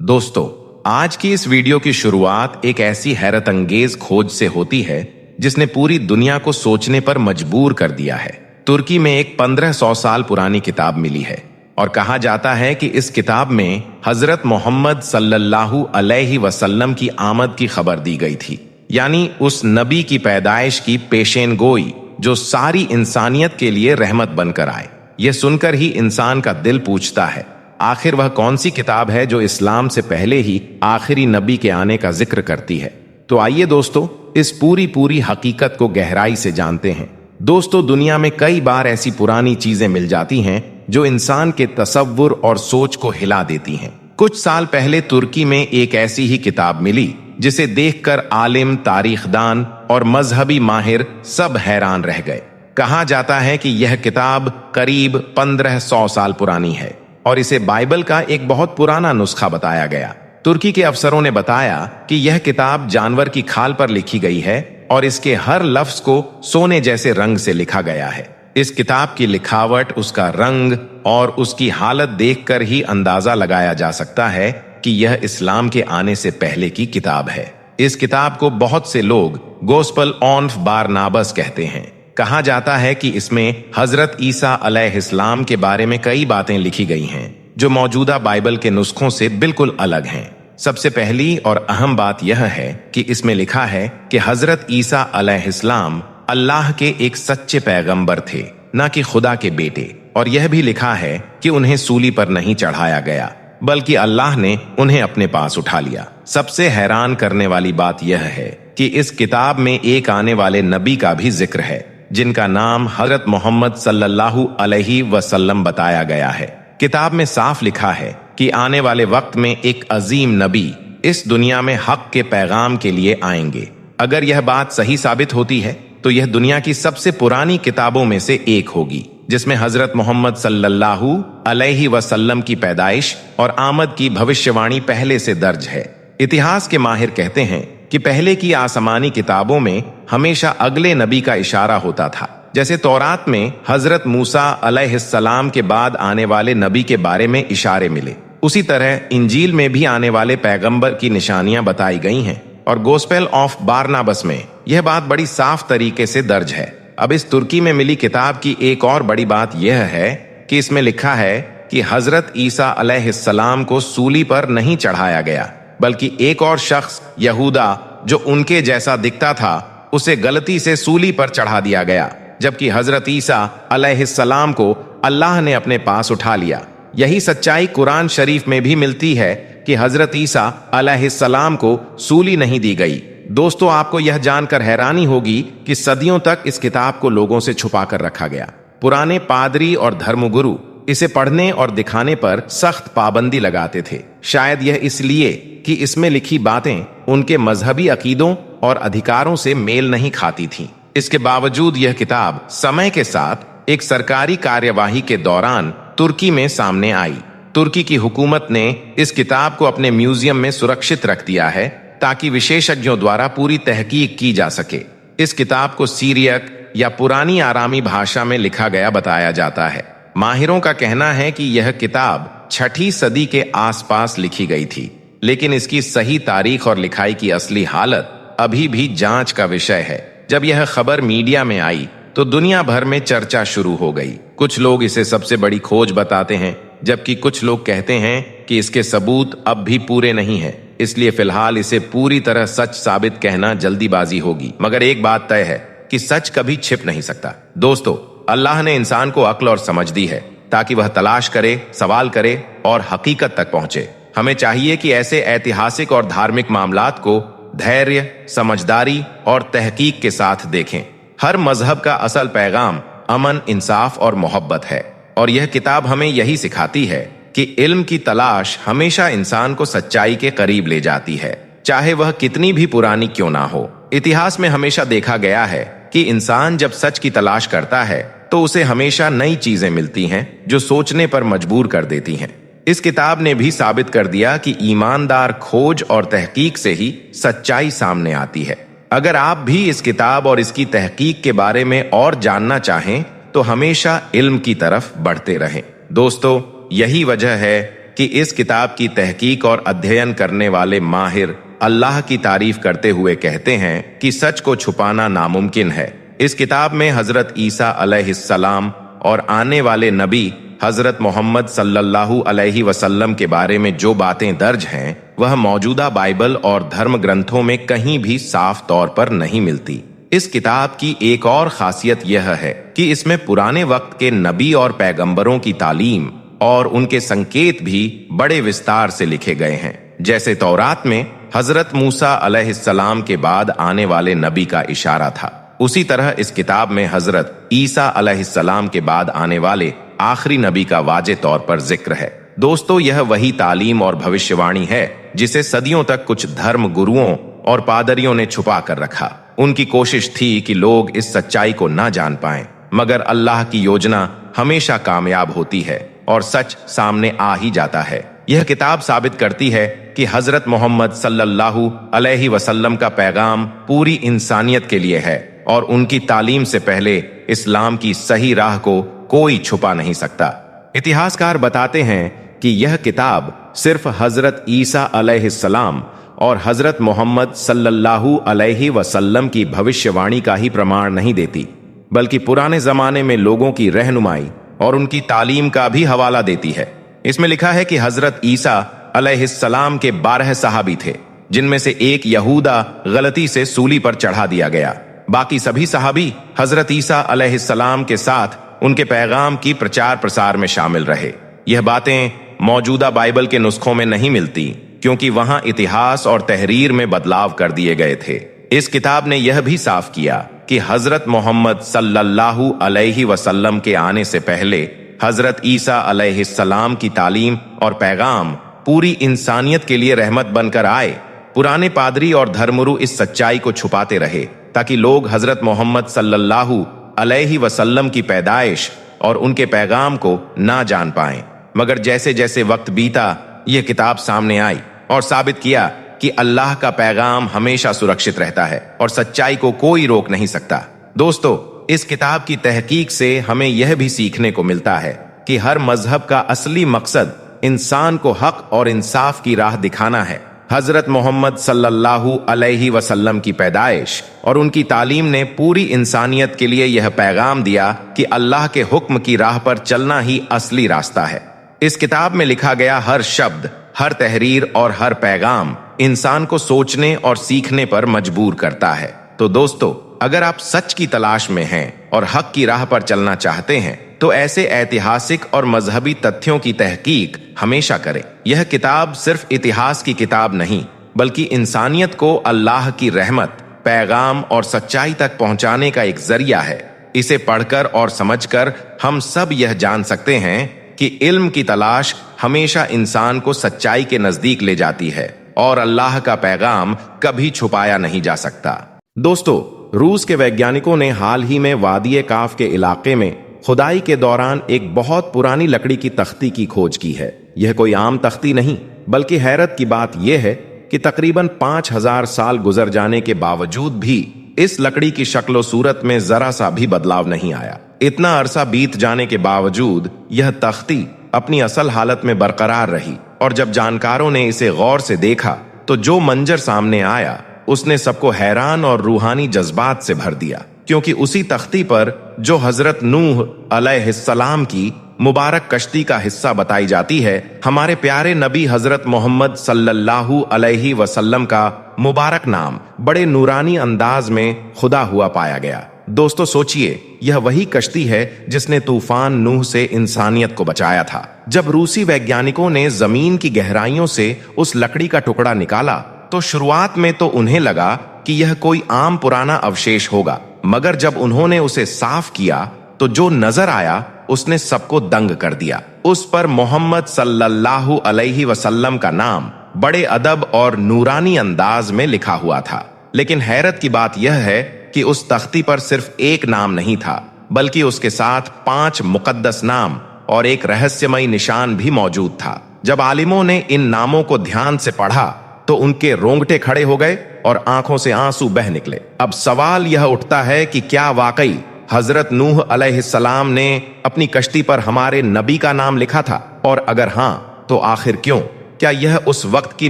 दोस्तों, आज की इस वीडियो की शुरुआत एक ऐसी हैरत अंगेज खोज से होती है जिसने पूरी दुनिया को सोचने पर मजबूर कर दिया है। तुर्की में एक 1500 साल पुरानी किताब मिली है और कहा जाता है कि इस किताब में हजरत मोहम्मद सल्लल्लाहु अलैहि वसल्लम की आमद की खबर दी गई थी, यानी उस नबी की पैदाइश की पेशेन गोई जो सारी इंसानियत के लिए रहमत बनकर आए। यह सुनकर ही इंसान का दिल पूछता है, आखिर वह कौन सी किताब है जो इस्लाम से पहले ही आखिरी नबी के आने का जिक्र करती है। तो आइए दोस्तों, इस पूरी हकीकत को गहराई से जानते हैं। दोस्तों, दुनिया में कई बार ऐसी पुरानी चीजें मिल जाती हैं जो इंसान के तसव्वुर और सोच को हिला देती हैं। कुछ साल पहले तुर्की में एक ऐसी ही किताब मिली जिसे देखकर आलिम, तारीखदान और मजहबी माहिर सब हैरान रह गए। कहा जाता है कि यह किताब करीब 1500 साल पुरानी है और इसे बाइबल का एक बहुत पुराना नुस्खा बताया गया। तुर्की के अफसरों ने बताया कि यह किताब जानवर की खाल पर लिखी गई है और इसके हर लफ्ज को सोने जैसे रंग से लिखा गया है। इस किताब की लिखावट, उसका रंग और उसकी हालत देखकर ही अंदाजा लगाया जा सकता है कि यह इस्लाम के आने से पहले की किताब है। इस किताब को बहुत से लोग गोस्पेल ऑफ बारनाबस कहते हैं। कहा जाता है कि इसमें हजरत ईसा अलैहिस्सलाम के बारे में कई बातें लिखी गई हैं जो मौजूदा बाइबल के नुस्खों से बिल्कुल अलग हैं। सबसे पहली और अहम बात यह है कि इसमें लिखा है कि हजरत ईसा अलैहिस्सलाम अल्लाह के एक सच्चे पैगंबर थे, न कि खुदा के बेटे। और यह भी लिखा है कि उन्हें सूली पर नहीं चढ़ाया गया, बल्कि अल्लाह ने उन्हें अपने पास उठा लिया। सबसे हैरान करने वाली बात यह है कि इस किताब में एक आने वाले नबी का भी जिक्र है जिनका नाम हजरत मोहम्मद सल्लल्लाहु अलैहि वसल्लम बताया गया है। किताब में साफ लिखा है कि आने वाले वक्त में एक अजीम नबी इस दुनिया में हक के पैगाम के लिए आएंगे। अगर यह बात सही साबित होती है तो यह दुनिया की सबसे पुरानी किताबों में से एक होगी जिसमें हजरत मोहम्मद सल्लल्लाहु अलैहि वसल्लम की पैदाइश और आमद की भविष्यवाणी पहले से दर्ज है। इतिहास के माहिर कहते हैं कि पहले की आसमानी किताबों में हमेशा अगले नबी का इशारा होता था। जैसे तौरात में हजरत मूसा अलैहिस्सलाम के बाद आने वाले नबी के बारे में इशारे मिले, उसी तरह इंजील में भी आने वाले पैगंबर की निशानियां बताई गई हैं और गोस्पेल ऑफ बारनाबस में यह बात बड़ी साफ तरीके से दर्ज है। अब इस तुर्की में मिली किताब की एक और बड़ी बात यह है कि इसमें लिखा है कि हजरत ईसा अलैहिस्सलाम को सूली पर नहीं चढ़ाया गया, बल्कि एक और शख्स यहूदा जो उनके जैसा दिखता था उसे गलती से सूली पर चढ़ा दिया गया, जबकि हजरत ईसा अलैहिस्सलाम को अल्लाह ने अपने पास उठा लिया। यही सच्चाई कुरान शरीफ में भी मिलती है कि हजरत ईसा अलैहिस्सलाम को सूली नहीं दी गई। दोस्तों, आपको यह जानकर हैरानी होगी कि सदियों तक इस किताब को लोगों से छुपा कर रखा गया। पुराने पादरी और धर्मगुरु इसे पढ़ने और दिखाने पर सख्त पाबंदी लगाते थे, शायद यह इसलिए कि इसमें लिखी बातें उनके मजहबी अकीदों और अधिकारों से मेल नहीं खाती थीं। इसके बावजूद यह किताब समय के साथ एक सरकारी कार्यवाही के दौरान तुर्की में सामने आई। तुर्की की हुकूमत ने इस किताब को अपने म्यूजियम में सुरक्षित रख दिया है ताकि विशेषज्ञों द्वारा पूरी तहकीक की जा सके। इस किताब को सीरियक या पुरानी आरामी भाषा में लिखा गया बताया जाता है। माहिरों का कहना है कि यह किताब 6ठी सदी के आसपास लिखी गई थी, लेकिन इसकी सही तारीख और लिखाई की असली हालत अभी भी जांच का विषय है। जब यह खबर मीडिया में आई तो दुनिया भर में चर्चा शुरू हो गई। कुछ लोग इसे सबसे बड़ी खोज बताते हैं, जबकि कुछ लोग कहते हैं कि इसके सबूत अब भी पूरे नहीं हैं, इसलिए फिलहाल इसे पूरी तरह सच साबित कहना जल्दीबाजी होगी। मगर एक बात तय है कि सच कभी छिप नहीं सकता। दोस्तों, अल्लाह ने इंसान को अक्ल और समझ दी है ताकि वह तलाश करे, सवाल करे और हकीकत तक पहुंचे। हमें चाहिए कि ऐसे ऐतिहासिक और धार्मिक मामलात को धैर्य, समझदारी और तहकीक के साथ देखें। हर मजहब का असल पैगाम अमन, इंसाफ और मोहब्बत है और यह किताब हमें यही सिखाती है कि इल्म की तलाश हमेशा इंसान को सच्चाई के करीब ले जाती है, चाहे वह कितनी भी पुरानी क्यों ना हो। इतिहास में हमेशा देखा गया है कि इंसान जब सच की तलाश करता है तो उसे हमेशा नई चीजें मिलती हैं जो सोचने पर मजबूर कर देती हैं। इस किताब ने भी साबित कर दिया कि ईमानदार खोज और तहकीक से ही सच्चाई सामने आती है। अगर आप भी इस किताब और इसकी तहकीक के बारे में और जानना चाहें तो हमेशा इल्म की तरफ बढ़ते रहें। दोस्तों, यही वजह है कि इस किताब की तहकीक और अध्ययन करने वाले माहिर अल्लाह की तारीफ करते हुए कहते हैं कि सच को छुपाना नामुमकिन है। इस किताब में हजरत ईसा अलैहिस्सलाम और आने वाले नबी हजरत मोहम्मद सल्लल्लाहु अलैहि वसल्लम के बारे में जो बातें दर्ज हैं वह मौजूदा बाइबल और धर्म ग्रंथों में कहीं भी साफ तौर पर नहीं मिलती। इस किताब की एक और खासियत यह है कि इसमें पुराने वक्त के नबी और पैगंबरों की तालीम और उनके संकेत भी बड़े विस्तार से लिखे गए हैं। जैसे तौरात में हजरत मूसा अलैहिस्सलाम के बाद आने वाले नबी का इशारा था, उसी तरह इस किताब में हजरत ईसा अलैहिस्सलाम के बाद आने वाले आखिरी नबी का वाजे तौर पर जिक्र है। दोस्तों, यह वही तालीम और भविष्यवाणी है जिसे सदियों तक कुछ धर्म गुरुओं और पादरियों ने छुपा कर रखा। उनकी कोशिश थी कि लोग इस सच्चाई को ना जान पाएं, मगर अल्लाह की योजना हमेशा कामयाब होती है और सच सामने आ ही जाता है। यह किताब साबित करती है कि हजरत मोहम्मद सल्लल्लाहु अलैहि वसल्लम का पैगाम पूरी इंसानियत के लिए है और उनकी तालीम से पहले इस्लाम की सही राह को कोई छुपा नहीं सकता। इतिहासकार बताते हैं कि यह किताब सिर्फ हजरत ईसा अलैहिस्सलाम और हजरत मोहम्मद सल्लल्लाहु अलैहि वसल्लम की भविष्यवाणी का ही प्रमाण नहीं देती, बल्कि पुराने जमाने में लोगों की रहनुमाई और उनकी तालीम का भी हवाला देती है। इसमें लिखा है कि हजरत ईसा अलैहिस्सलाम के 12 सहाबी थे, जिनमें से एक यहूदा गलती से सूली पर चढ़ा दिया गया। बाकी सभी सहाबी हजरत ईसा अलैहिस्सलाम के साथ उनके पैगाम की प्रचार प्रसार में शामिल रहे। यह बातें मौजूदा बाइबल के नुस्खों में नहीं मिलती, क्योंकि वहां इतिहास और तहरीर में बदलाव कर दिए गए थे। इस किताब ने यह भी साफ किया कि हजरत मोहम्मद सल्लल्लाहु अलैहि वसल्लम के आने से पहले हजरत ईसा अलैहिस्सलाम की तालीम और पैगाम पूरी इंसानियत के लिए रहमत बनकर आए। पुराने पादरी और धर्मगुरु इस सच्चाई को छुपाते रहे ताकि लोग हजरत मोहम्मद सल्लल्लाहु अलैहि वसल्लम की पैदाइश और उनके पैगाम को ना जान पाएं। मगर जैसे जैसे वक्त बीता, यह किताब सामने आई और साबित किया कि अल्लाह का पैगाम हमेशा सुरक्षित रहता है और सच्चाई को कोई रोक नहीं सकता। दोस्तों, इस किताब की तहकीक से हमें यह भी सीखने को मिलता है कि हर मजहब का असली मकसद इंसान को हक और इंसाफ की राह दिखाना है। हजरत मोहम्मद सल्लल्लाहु अलैहि वसल्लम की पैदाइश और उनकी तालीम ने पूरी इंसानियत के लिए यह पैगाम दिया कि अल्लाह के हुक्म की राह पर चलना ही असली रास्ता है। इस किताब में लिखा गया हर शब्द, हर तहरीर और हर पैगाम इंसान को सोचने और सीखने पर मजबूर करता है। तो दोस्तों, अगर आप सच की तलाश में हैं और हक की राह पर चलना चाहते हैं तो ऐसे ऐतिहासिक और मजहबी तथ्यों की तहकीक हमेशा करें। यह किताब सिर्फ इतिहास की किताब नहीं, बल्कि इंसानियत को अल्लाह की रहमत, पैगाम और सच्चाई तक पहुंचाने का एक जरिया है। इसे पढ़कर और समझकर हम सब यह जान सकते हैं कि इल्म की तलाश हमेशा इंसान को सच्चाई के नजदीक ले जाती है और अल्लाह का पैगाम कभी छुपाया नहीं जा सकता। दोस्तों, रूस के वैज्ञानिकों ने हाल ही में वादी काफ के इलाके में खुदाई के दौरान एक बहुत पुरानी लकड़ी की तख्ती की खोज की है। यह कोई आम तख्ती नहीं, बल्कि हैरत की बात यह है कि तकरीबन 5000 साल गुजर जाने के बावजूद भी इस लकड़ी की शक्ल सूरत में जरा सा भी बदलाव नहीं आया। इतना अरसा बीत जाने के बावजूद यह तख्ती अपनी असल हालत में बरकरार रही और जब जानकारों ने इसे गौर से देखा तो जो मंजर सामने आया उसने सबको हैरान और रूहानी जज्बात से भर दिया, क्योंकि उसी तख्ती पर जो हजरत नूह अलैहिस्सलाम की मुबारक कश्ती का हिस्सा बताई जाती है, हमारे प्यारे नबी हजरत मोहम्मद सल्लल्लाहु अलैहि वसल्लम का मुबारक नाम बड़े नूरानी अंदाज में खुदा हुआ पाया गया। दोस्तों, सोचिए, यह वही कश्ती है जिसने तूफान नूह से इंसानियत को बचाया था। जब रूसी वैज्ञानिकों ने जमीन की गहराइयों से उस लकड़ी का टुकड़ा निकाला तो शुरुआत में तो उन्हें लगा कि यह कोई आम पुराना अवशेष होगा, मगर जब उन्होंने उसे साफ किया तो जो नजर आया उसने सबको दंग कर दिया। उस पर मोहम्मद सल्लल्लाहु अलैहि वसल्लम का नाम बड़े अदब और नूरानी अंदाज में लिखा हुआ था। लेकिन हैरत की बात यह है कि उस तख्ती पर सिर्फ एक नाम नहीं था, बल्कि उसके साथ 5 मुकद्दस नाम और एक रहस्यमयी निशान भी मौजूद था। जब आलिमों ने इन नामों को ध्यान से पढ़ा तो उनके रोंगटे खड़े हो गए और आंखों से आंसू बह निकले। अब सवाल यह उठता है कि क्या वाकई हजरत नूह अलैहिस्सलाम ने अपनी कश्ती पर हमारे नबी का नाम लिखा था, और अगर हाँ, तो आखिर क्यों? क्या यह उस वक्त की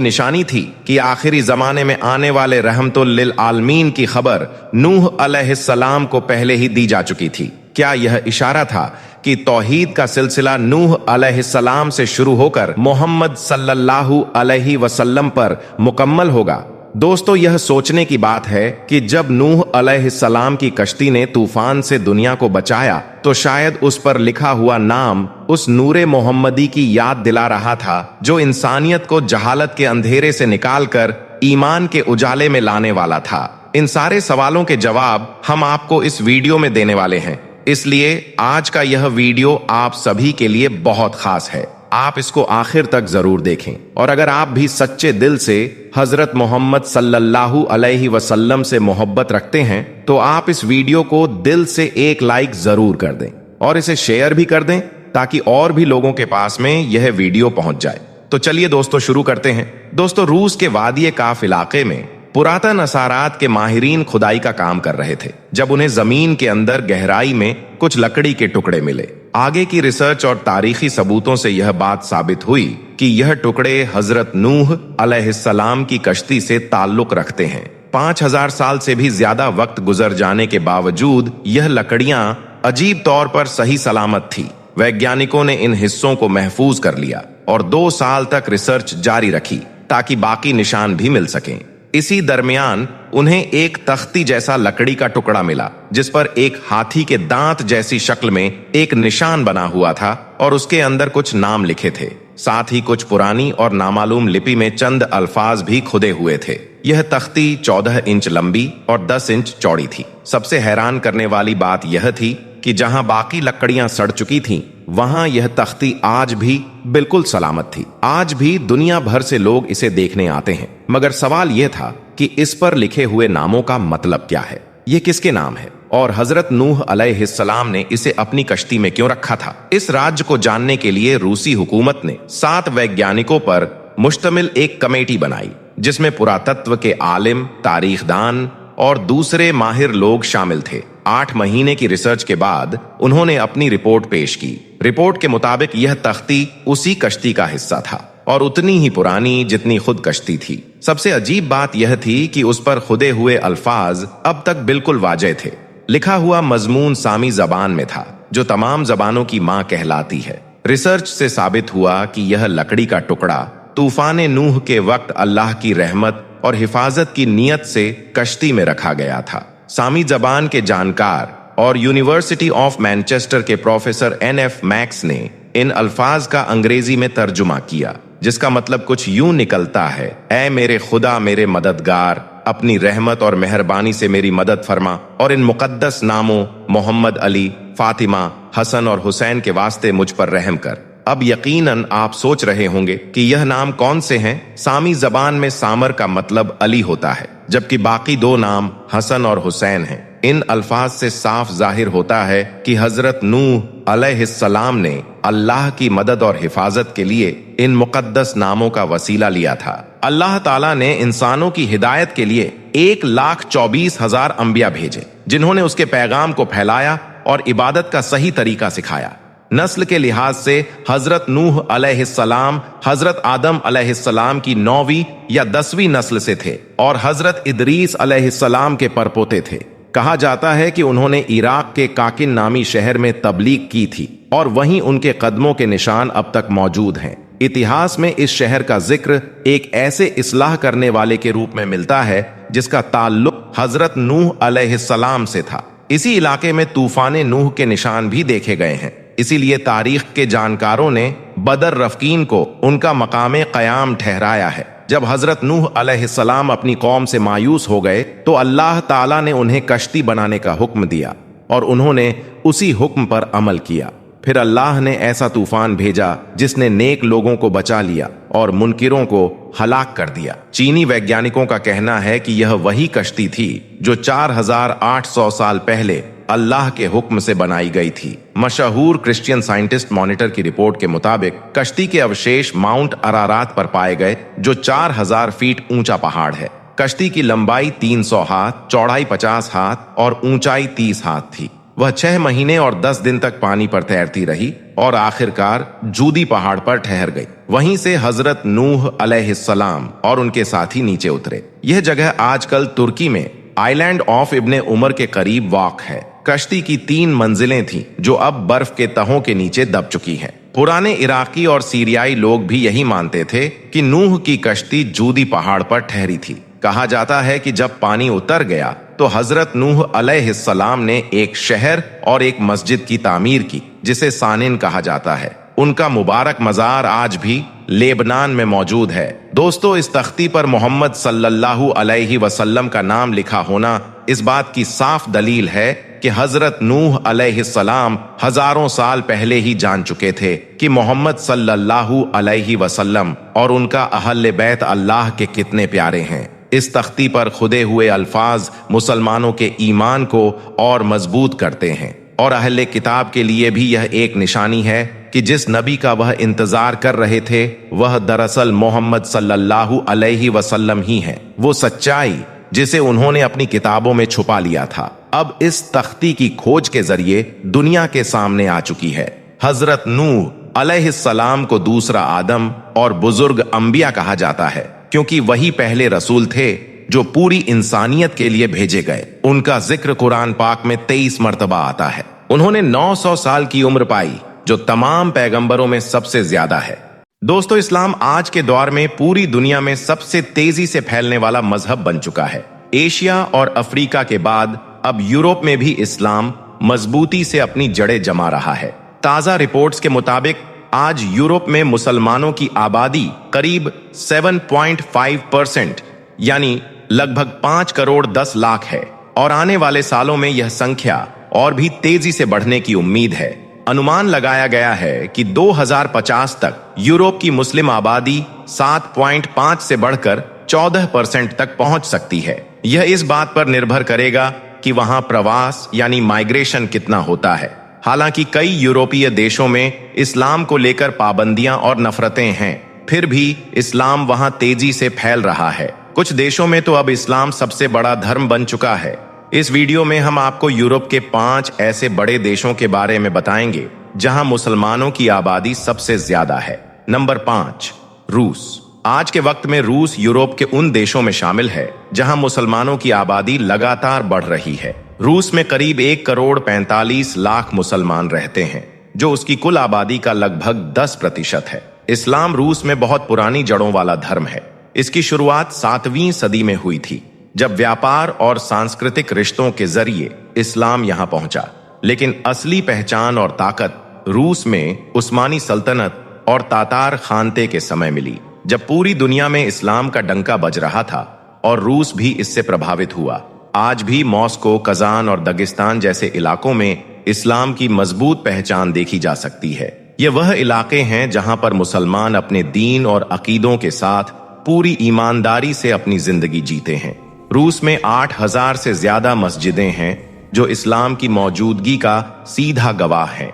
निशानी थी कि आखिरी जमाने में आने वाले रहमतुल लिल आलमीन की खबर नूह अलैहिस्सलाम को पहले ही दी जा चुकी थी? क्या यह इशारा था कि तौहीद का सिलसिला नूह अलैहिस्सलाम से शुरू होकर मोहम्मद सल्लल्लाहु अलैहि वसल्लम पर मुकम्मल होगा? दोस्तों, यह सोचने की बात है कि जब नूह अलैहिस्सलाम की कश्ती ने तूफान से दुनिया को बचाया तो शायद उस पर लिखा हुआ नाम उस नूरे मोहम्मदी की याद दिला रहा था जो इंसानियत को जहालत के अंधेरे से निकालकर ईमान के उजाले में लाने वाला था। इन सारे सवालों के जवाब हम आपको इस वीडियो में देने वाले हैं, इसलिए आज का यह वीडियो आप सभी के लिए बहुत खास है। आप इसको आखिर तक जरूर देखें और अगर आप भी सच्चे दिल से हजरत मोहम्मद सल्लल्लाहु अलैहि वसल्लम से मोहब्बत रखते हैं तो आप इस वीडियो को दिल से एक लाइक जरूर कर दें और इसे शेयर भी कर दें ताकि और भी लोगों के पास में यह वीडियो पहुंच जाए। तो चलिए दोस्तों शुरू करते हैं। दोस्तों, रूस के वादिये काफ इलाके में पुरातन असारात के माहिरीन खुदाई का काम कर रहे थे जब उन्हें जमीन के अंदर गहराई में कुछ लकड़ी के टुकड़े मिले। आगे की रिसर्च और तारीखी सबूतों से यह बात साबित हुई कि यह टुकड़े हजरत नूह अलैहिस्सलाम की कश्ती से ताल्लुक रखते हैं। 5000 साल से भी ज्यादा वक्त गुजर जाने के बावजूद यह लकड़ियां अजीब तौर पर सही सलामत थी। वैज्ञानिकों ने इन हिस्सों को महफूज कर लिया और 2 साल तक रिसर्च जारी रखी ताकि बाकी निशान भी मिल सकें। इसी दरमियान उन्हें एक तख्ती जैसा लकड़ी का टुकड़ा मिला जिस पर एक हाथी के दांत जैसी शक्ल में एक निशान बना हुआ था और उसके अंदर कुछ नाम लिखे थे। साथ ही कुछ पुरानी और नामालूम लिपि में चंद अल्फाज भी खुदे हुए थे। यह तख्ती 14 इंच लंबी और 10 इंच चौड़ी थी। सबसे हैरान करने वाली बात यह थी कि जहां बाकी लकड़ियां सड़ चुकी थीं, वहां यह तख्ती आज भी बिल्कुल सलामत थी। आज भी दुनिया भर से लोग इसे देखने आते हैं, मगर सवाल यह था कि इस पर लिखे हुए नामों का मतलब क्या है, ये किसके नाम है और हजरत नूह अलैहिस्सलाम ने इसे अपनी कश्ती में क्यों रखा था। इस राज्य को जानने के लिए रूसी हुकूमत ने 7 वैज्ञानिकों पर मुश्तमिल एक कमेटी बनाई जिसमें पुरातत्व के आलिम, तारीखदान और दूसरे माहिर लोग शामिल थे। 8 महीने की रिसर्च के बाद उन्होंने अपनी रिपोर्ट पेश की। रिपोर्ट के मुताबिक यह तख्ती उसी कश्ती का हिस्सा था और उतनी ही पुरानी जितनी खुद कश्ती थी। सबसे अजीब बात यह थी कि उस पर खुदे हुए अल्फाज अब तक बिल्कुल वाज़ेह थे। लिखा हुआ मजमून सामी जबान में था जो तमाम जबानों की मां कहलाती है। रिसर्च से साबित हुआ कि यह लकड़ी का टुकड़ा तूफान नूह के वक्त अल्लाह की रहमत और हिफाजत की नियत से कश्ती में रखा गया था। सामी जबान के जानकार और यूनिवर्सिटी ऑफ मैनचेस्टर के प्रोफेसर NF मैक्स ने इन अल्फाज का अंग्रेजी में तर्जुमा किया जिसका मतलब कुछ यूं निकलता है, ऐ मेरे खुदा मेरे मददगार, अपनी रहमत और मेहरबानी से मेरी मदद फरमा और इन मुकद्दस नामों मोहम्मद, अली, फातिमा, हसन और हुसैन के वास्ते मुझ पर रहम कर। अब यकीनन आप सोच रहे होंगे कि यह नाम कौन से हैं। सामी जबान में सामर का मतलब अली होता है जबकि बाकी 2 नाम हसन और हुसैन हैं। इन अल्फाज से साफ जाहिर होता है कि हजरत नूह अलैहिस्सलाम ने अल्लाह की मदद और हिफाजत के लिए इन मुकद्दस नामों का वसीला लिया था। अल्लाह ताला ने इंसानों की हिदायत के लिए 1,24,000 अंबिया भेजे जिन्होंने उसके पैगाम को फैलाया और इबादत का सही तरीका सिखाया। नस्ल के लिहाज से हजरत नूह अलैहिस्सलाम हजरत आदम अलैहिस्सलाम की 9वीं या 10वीं नस्ल से थे और हजरत इदरीस अलैहिस्सलाम के परपोते थे। कहा जाता है कि उन्होंने इराक के काकिन नामी शहर में तबलीग की थी और वहीं उनके कदमों के निशान अब तक मौजूद हैं। इतिहास में इस शहर का जिक्र एक ऐसे इस्लाह करने वाले के रूप में मिलता है जिसका ताल्लुक हजरत नूह अलैहिस्सलाम से था। इसी इलाके में तूफान नूह के निशान भी देखे गए हैं। इसीलिए तारीख के जानकारों ने बदर रफकीन को उनका मकाम क़याम ठहराया है। जब हजरत नूह अलैहिस्सलाम अपनी कौम से मायूस हो गए तो अल्लाह ताला ने उन्हें कश्ती बनाने का हुक्म दिया और उन्होंने उसी हुक्म पर अमल किया। फिर अल्लाह ने ऐसा तूफान भेजा जिसने नेक लोगों को बचा लिया और मुनकिरों को हलाक कर दिया। चीनी वैज्ञानिकों का कहना है कि यह वही कश्ती थी जो 4800 साल पहले अल्लाह के हुक्म से बनाई गई थी। मशहूर क्रिश्चियन साइंटिस्ट मॉनिटर की रिपोर्ट के मुताबिक कश्ती के अवशेष माउंट अरारात पर पाए गए जो 4000 फीट ऊंचा पहाड़ है। कश्ती की लंबाई 300 हाथ, चौड़ाई 50 हाथ और ऊंचाई 30 हाथ थी। वह 6 महीने और 10 दिन तक पानी पर तैरती रही और आखिरकार जूदी पहाड़ पर ठहर गई। वहीं से हजरत नूह अलैहिस्सलाम और उनके साथी नीचे उतरे। यह जगह आजकल तुर्की में आइलैंड ऑफ इब्ने उमर के करीब वाक़ है। कश्ती की 3 मंजिलें थीं जो अब बर्फ के तहों के नीचे दब चुकी हैं। पुराने इराकी और सीरियाई लोग भी यही मानते थे कि नूह की कश्ती जूदी पहाड़ पर ठहरी थी। कहा जाता है कि जब पानी उतर गया तो हजरत नूह अलैहिस्सलाम ने एक शहर और एक मस्जिद की तामीर की जिसे सानिन कहा जाता है। उनका मुबारक मजार आज भी लेबनान में मौजूद है। दोस्तों, इस तख्ती पर मोहम्मद सल्लल्लाहु अलैहि वसल्लम का नाम लिखा होना इस बात की साफ दलील है कि हजरत नूह अलैहिस्सलाम हजारों साल पहले ही जान चुके थे कि मोहम्मद सल्लल्लाहु अलैहि वसल्लम और उनका अहले बैत अल्लाह के कितने प्यारे हैं। इस तख्ती पर खुदे हुए अल्फाज मुसलमानों के ईमान को और मजबूत करते हैं और अहले किताब के लिए भी यह एक निशानी है कि जिस नबी का वह इंतजार कर रहे थे वह दरअसल मोहम्मद सल्लल्लाहु अलैहि वसल्लम ही हैं। वो सच्चाई जिसे उन्होंने अपनी किताबों में छुपा लिया था अब इस तख्ती की खोज के जरिए दुनिया के सामने आ चुकी है। हजरत नूह अलैहिस्सलाम को दूसरा आदम और बुजुर्ग अंबिया कहा जाता है क्योंकि वही पहले रसूल थे जो पूरी इंसानियत के लिए भेजे गए। उनका जिक्र कुरान पाक में 23 मर्तबा आता है। उन्होंने 900 साल की उम्र पाई जो तमाम पैगंबरों में सबसे ज्यादा है। दोस्तों, इस्लाम आज के दौर में पूरी दुनिया में सबसे तेजी से फैलने वाला मजहब बन चुका है। एशिया और अफ्रीका के बाद अब यूरोप में भी इस्लाम मजबूती से अपनी जड़ें जमा रहा है। ताजा रिपोर्ट्स के मुताबिक आज यूरोप में मुसलमानों की आबादी करीब 7.5% यानी लगभग 5 करोड़ 10 लाख है और आने वाले सालों में यह संख्या और भी तेजी से बढ़ने की उम्मीद है। अनुमान लगाया गया है कि 2050 तक यूरोप की मुस्लिम आबादी 7.5 से बढ़कर 14% तक पहुंच सकती है। यह इस बात पर निर्भर करेगा कि वहां प्रवास यानी माइग्रेशन कितना होता है। हालांकि कई यूरोपीय देशों में इस्लाम को लेकर पाबंदियां और नफरतें हैं, फिर भी इस्लाम वहां तेजी से फैल रहा है। कुछ देशों में तो अब इस्लाम सबसे बड़ा धर्म बन चुका है। इस वीडियो में हम आपको यूरोप के 5 ऐसे बड़े देशों के बारे में बताएंगे जहां मुसलमानों की आबादी सबसे ज्यादा है। नंबर 5, रूस। आज के वक्त में रूस यूरोप के उन देशों में शामिल है जहां मुसलमानों की आबादी लगातार बढ़ रही है। रूस में करीब 1 करोड़ 45 लाख मुसलमान रहते हैं जो उसकी कुल आबादी का लगभग 10% है। इस्लाम रूस में बहुत पुरानी जड़ों वाला धर्म है। इसकी शुरुआत 7वीं सदी में हुई थी जब व्यापार और सांस्कृतिक रिश्तों के जरिए इस्लाम यहां पहुंचा। लेकिन असली पहचान और ताकत रूस में उस्मानी सल्तनत और तातार खानते के समय मिली जब पूरी दुनिया में इस्लाम का डंका बज रहा था और रूस भी इससे प्रभावित हुआ। आज भी मॉस्को, कजान और दगिस्तान जैसे इलाकों में इस्लाम की मजबूत पहचान देखी जा सकती है। ये वह इलाके हैं जहां पर मुसलमान अपने दीन और अकीदों के साथ पूरी ईमानदारी से अपनी जिंदगी जीते हैं। रूस में 8,000 से ज्यादा मस्जिदें हैं जो इस्लाम की मौजूदगी का सीधा गवाह हैं।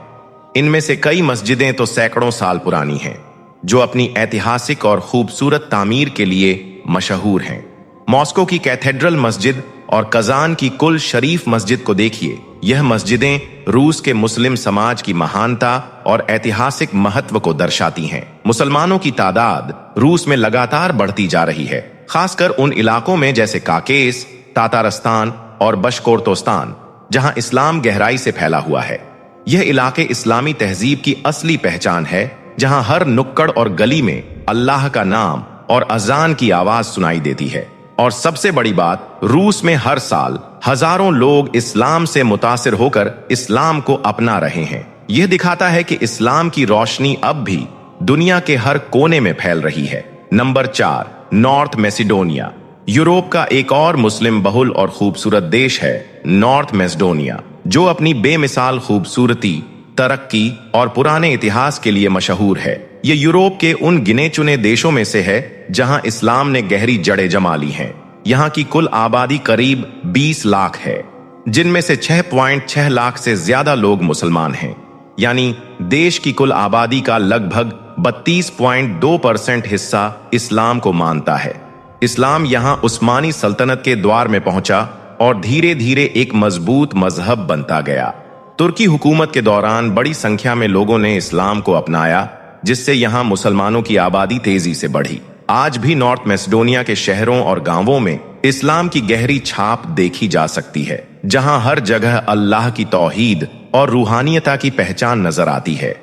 इनमें से कई मस्जिदें तो सैकड़ों साल पुरानी हैं जो अपनी ऐतिहासिक और खूबसूरत तामीर के लिए मशहूर हैं। मॉस्को की कैथेड्रल मस्जिद और कजान की कुल शरीफ मस्जिद को देखिए। यह मस्जिदें रूस के मुस्लिम समाज की महानता और ऐतिहासिक महत्व को दर्शाती हैं। मुसलमानों की तादाद रूस में लगातार बढ़ती जा रही है, खासकर उन इलाकों में जैसे काकेस, तातारस्तान और बशकोर्तोस्तान जहां इस्लाम गहराई से फैला हुआ है। यह इलाके इस्लामी तहजीब की असली पहचान है जहां हर नुक्कड़ और गली में अल्लाह का नाम और अजान की आवाज सुनाई देती है। और सबसे बड़ी बात, रूस में हर साल हजारों लोग इस्लाम से मुतासिर होकर इस्लाम को अपना रहे हैं। यह दिखाता है कि इस्लाम की रोशनी अब भी दुनिया के हर कोने में फैल रही है। Number 4, north Macedonia. यूरोप का एक और मुस्लिम बहुल और खूबसूरत देश है नॉर्थ मैसिडोनिया, जो अपनी बेमिसाल खूबसूरती, तरक्की और पुराने इतिहास के लिए मशहूर है। ये यूरोप के उन गिने चुने देशों में से है जहां इस्लाम ने गहरी जड़ें जमा ली हैं। यहाँ की कुल आबादी करीब 20 लाख है, जिनमें से 6.6 लाख से ज्यादा लोग मुसलमान हैं। यानी देश की कुल आबादी का लगभग 32.2% हिस्सा इस्लाम को मानता है। इस्लाम यहाँ उस्मानी सल्तनत के द्वार में पहुंचा और धीरे धीरे एक मजबूत मजहब बनता गया। तुर्की हुकूमत के दौरान बड़ी संख्या में लोगों ने इस्लाम को अपनाया, जिससे यहाँ मुसलमानों की आबादी तेजी से बढ़ी। आज भी नॉर्थ मैसेडोनिया के शहरों और गांवों में इस्लाम की गहरी छाप देखी जा सकती है, जहां हर जगह अल्लाह की तौहीद और रूहानियता की पहचान नजर आती है।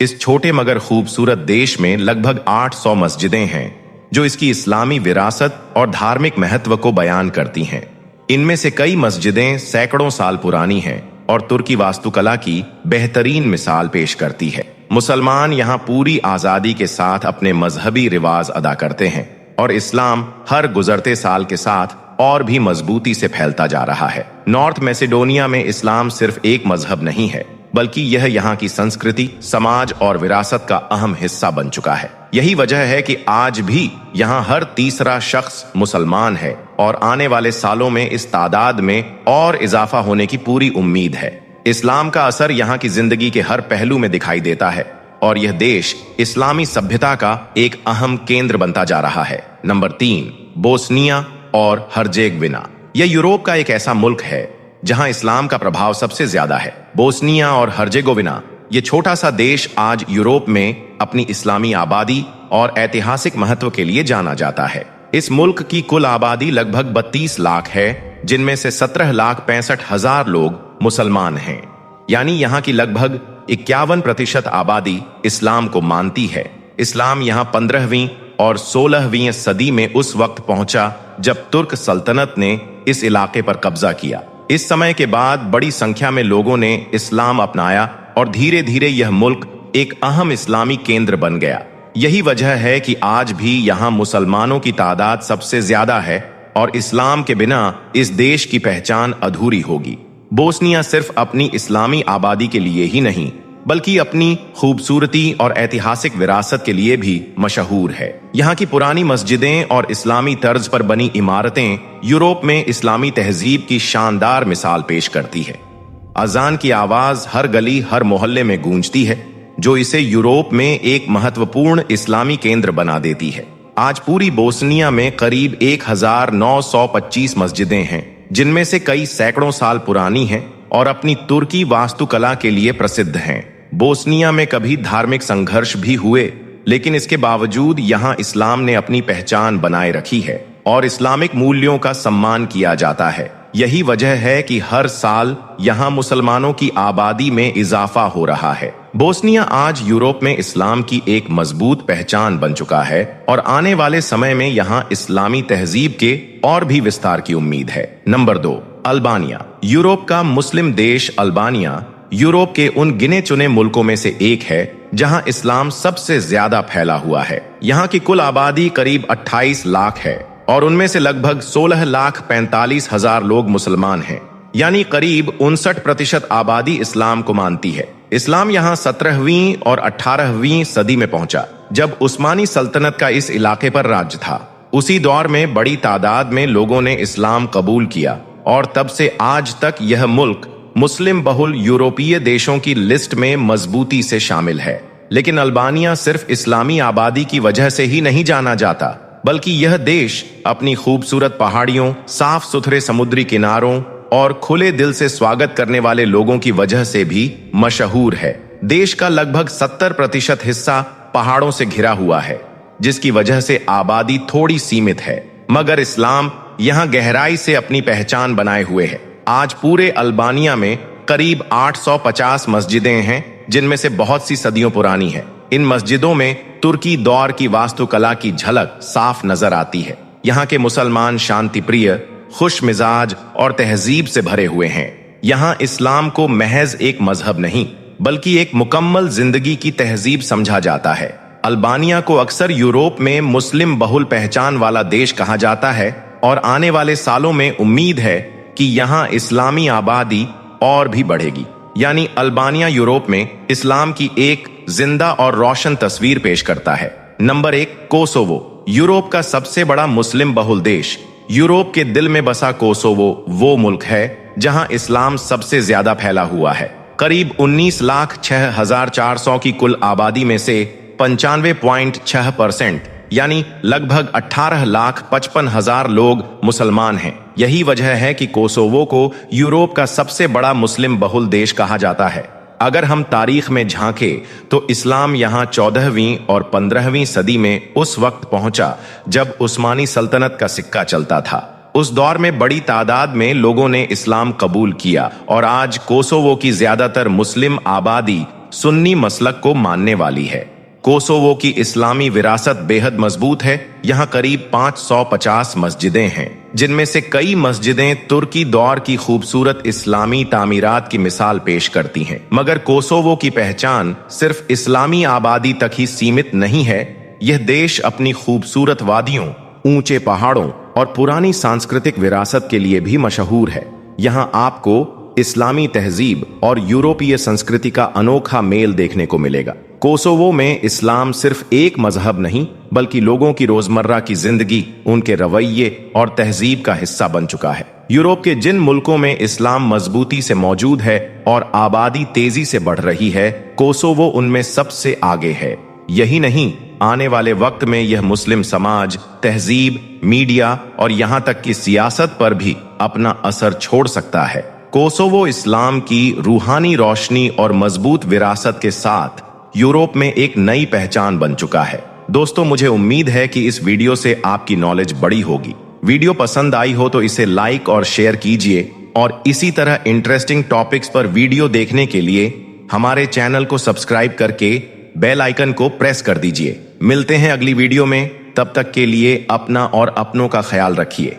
इस छोटे मगर खूबसूरत देश में लगभग 800 मस्जिदें हैं, जो इसकी इस्लामी विरासत और धार्मिक महत्व को बयान करती हैं। इनमें से कई मस्जिदें सैकड़ों साल पुरानी हैं और तुर्की वास्तुकला की बेहतरीन मिसाल पेश करती है। मुसलमान यहाँ पूरी आजादी के साथ अपने मजहबी रिवाज अदा करते हैं और इस्लाम हर गुजरते साल के साथ और भी मजबूती से फैलता जा रहा है। नॉर्थ मैसेडोनिया में इस्लाम सिर्फ एक मजहब नहीं है, बल्कि यह यहाँ की संस्कृति, समाज और विरासत का अहम हिस्सा बन चुका है। यही वजह है कि आज भी यहाँ हर तीसरा शख्स मुसलमान है और आने वाले सालों में इस तादाद में और इजाफा होने की पूरी उम्मीद है। इस्लाम का असर यहाँ की जिंदगी के हर पहलू में दिखाई देता है और यह देश इस्लामी सभ्यता का एक अहम केंद्र बनता जा रहा है। नंबर 3, बोस्निया और हर्जेगोविना। यह यूरोप का एक ऐसा मुल्क है जहां इस्लाम का प्रभाव सबसे ज्यादा है। बोस्निया और हर्जेगोविना, ये छोटा सा देश आज यूरोप में अपनी इस्लामी आबादी और ऐतिहासिक महत्व के लिए जाना जाता है। इस मुल्क की कुल आबादी लगभग 32 लाख है, जिनमें से 17,65,000 लोग मुसलमान हैं। यानी यहाँ की लगभग 51% आबादी इस्लाम को मानती है। इस्लाम यहाँ 15वीं और 16वीं सदी में उस वक्त पहुंचा जब तुर्क सल्तनत ने इस इलाके पर कब्जा किया। इस समय के बाद बड़ी संख्या में लोगों ने इस्लाम अपनाया और धीरे धीरे यह मुल्क एक अहम इस्लामी केंद्र बन गया। यही वजह है कि आज भी यहाँ मुसलमानों की तादाद सबसे ज्यादा है और इस्लाम के बिना इस देश की पहचान अधूरी होगी। बोस्निया सिर्फ अपनी इस्लामी आबादी के लिए ही नहीं, बल्कि अपनी खूबसूरती और ऐतिहासिक विरासत के लिए भी मशहूर है। यहाँ की पुरानी मस्जिदें और इस्लामी तर्ज पर बनी इमारतें यूरोप में इस्लामी तहजीब की शानदार मिसाल पेश करती है। अजान की आवाज हर गली, हर मोहल्ले में गूंजती है, जो इसे यूरोप में एक महत्वपूर्ण इस्लामी केंद्र बना देती है। आज पूरी बोस्निया में करीब 1925 मस्जिदें हैं, जिनमें से कई सैकड़ों साल पुरानी हैं और अपनी तुर्की वास्तुकला के लिए प्रसिद्ध हैं। बोस्निया में कभी धार्मिक संघर्ष भी हुए, लेकिन इसके बावजूद यहाँ इस्लाम ने अपनी पहचान बनाए रखी है और इस्लामिक मूल्यों का सम्मान किया जाता है। यही वजह है कि हर साल यहाँ मुसलमानों की आबादी में इजाफा हो रहा है। बोस्निया आज यूरोप में इस्लाम की एक मजबूत पहचान बन चुका है और आने वाले समय में यहाँ इस्लामी तहजीब के और भी विस्तार की उम्मीद है। Number 2, Albania. यूरोप का मुस्लिम देश अल्बानिया यूरोप के उन गिने चुने मुल्कों में से एक है जहां इस्लाम सबसे ज्यादा फैला हुआ है। यहाँ की कुल आबादी करीब 28 लाख है और उनमें से लगभग 16,45,000 लोग मुसलमान हैं। यानी करीब 59% आबादी इस्लाम को मानती है। इस्लाम यहाँ 17वीं और 18वीं सदी में पहुंचा, जब उस्मानी सल्तनत का इस इलाके पर राज था। उसी दौर में बड़ी तादाद में लोगों ने इस्लाम कबूल किया और तब से आज तक यह मुल्क मुस्लिम बहुल यूरोपीय देशों की लिस्ट में मजबूती से शामिल है। लेकिन अल्बानिया सिर्फ इस्लामी आबादी की वजह से ही नहीं जाना जाता, बल्कि यह देश अपनी खूबसूरत पहाड़ियों, साफ सुथरे समुद्री किनारों और खुले दिल से स्वागत करने वाले लोगों की वजह से भी मशहूर है। देश का लगभग 70% हिस्सा पहाड़ों से घिरा हुआ है, जिसकी वजह से आबादी थोड़ी सीमित है, मगर इस्लाम यहाँ गहराई से अपनी पहचान बनाए हुए है। आज पूरे अल्बानिया में करीब 850 मस्जिदें हैं, जिनमें से बहुत सी सदियों पुरानी है। इन मस्जिदों में तुर्की दौर की वास्तुकला की झलक साफ नजर आती है। यहाँ के मुसलमान शांति प्रिय, खुश मिजाज और तहजीब से भरे हुए हैं। यहाँ इस्लाम को महज एक मजहब नहीं, बल्कि एक मुकम्मल जिंदगी की तहजीब समझा जाता है। अल्बानिया को अक्सर यूरोप में मुस्लिम बहुल पहचान वाला देश कहा जाता है और आने वाले सालों में उम्मीद है कि यहाँ इस्लामी आबादी और भी बढ़ेगी। यानी अल्बानिया यूरोप में इस्लाम की एक जिंदा और रोशन तस्वीर पेश करता है। Number 1, Kosovo. यूरोप का सबसे बड़ा मुस्लिम बहुल देश। यूरोप के दिल में बसा कोसोवो वो मुल्क है जहां इस्लाम सबसे ज्यादा फैला हुआ है। करीब 19,06,400 की कुल आबादी में से 95.6% यानी लगभग 18,55,000 लोग मुसलमान हैं। यही वजह है कि कोसोवो को यूरोप का सबसे बड़ा मुस्लिम बहुल देश कहा जाता है। अगर हम तारीख में झांकें तो इस्लाम यहाँ 14वीं और 15वीं सदी में उस वक्त पहुंचा जब उस्मानी सल्तनत का सिक्का चलता था। उस दौर में बड़ी तादाद में लोगों ने इस्लाम कबूल किया और आज कोसोवो की ज्यादातर मुस्लिम आबादी सुन्नी मसलक को मानने वाली है। कोसोवो की इस्लामी विरासत बेहद मजबूत है। यहाँ करीब 550 मस्जिदें हैं, जिनमें से कई मस्जिदें तुर्की दौर की खूबसूरत इस्लामी तामीरात की मिसाल पेश करती हैं। मगर कोसोवो की पहचान सिर्फ इस्लामी आबादी तक ही सीमित नहीं है। यह देश अपनी खूबसूरत वादियों, ऊंचे पहाड़ों और पुरानी सांस्कृतिक विरासत के लिए भी मशहूर है। यहाँ आपको इस्लामी तहजीब और यूरोपीय संस्कृति का अनोखा मेल देखने को मिलेगा। कोसोवो में इस्लाम सिर्फ एक मजहब नहीं, बल्कि लोगों की रोजमर्रा की जिंदगी, उनके रवैये और तहजीब का हिस्सा बन चुका है। यूरोप के जिन मुल्कों में इस्लाम मजबूती से मौजूद है और आबादी तेजी से बढ़ रही है, कोसोवो उनमें सबसे आगे है। यही नहीं, आने वाले वक्त में यह मुस्लिम समाज, तहजीब, मीडिया और यहाँ तक कि सियासत पर भी अपना असर छोड़ सकता है। कोसोवो इस्लाम की रूहानी रोशनी और मजबूत विरासत के साथ यूरोप में एक नई पहचान बन चुका है। दोस्तों, मुझे उम्मीद है कि इस वीडियो से आपकी नॉलेज बड़ी होगी। वीडियो पसंद आई हो तो इसे लाइक और शेयर कीजिए और इसी तरह इंटरेस्टिंग टॉपिक्स पर वीडियो देखने के लिए हमारे चैनल को सब्सक्राइब करके बेल आइकन को प्रेस कर दीजिए। मिलते हैं अगली वीडियो में, तब तक के लिए अपना और अपनों का ख्याल रखिए।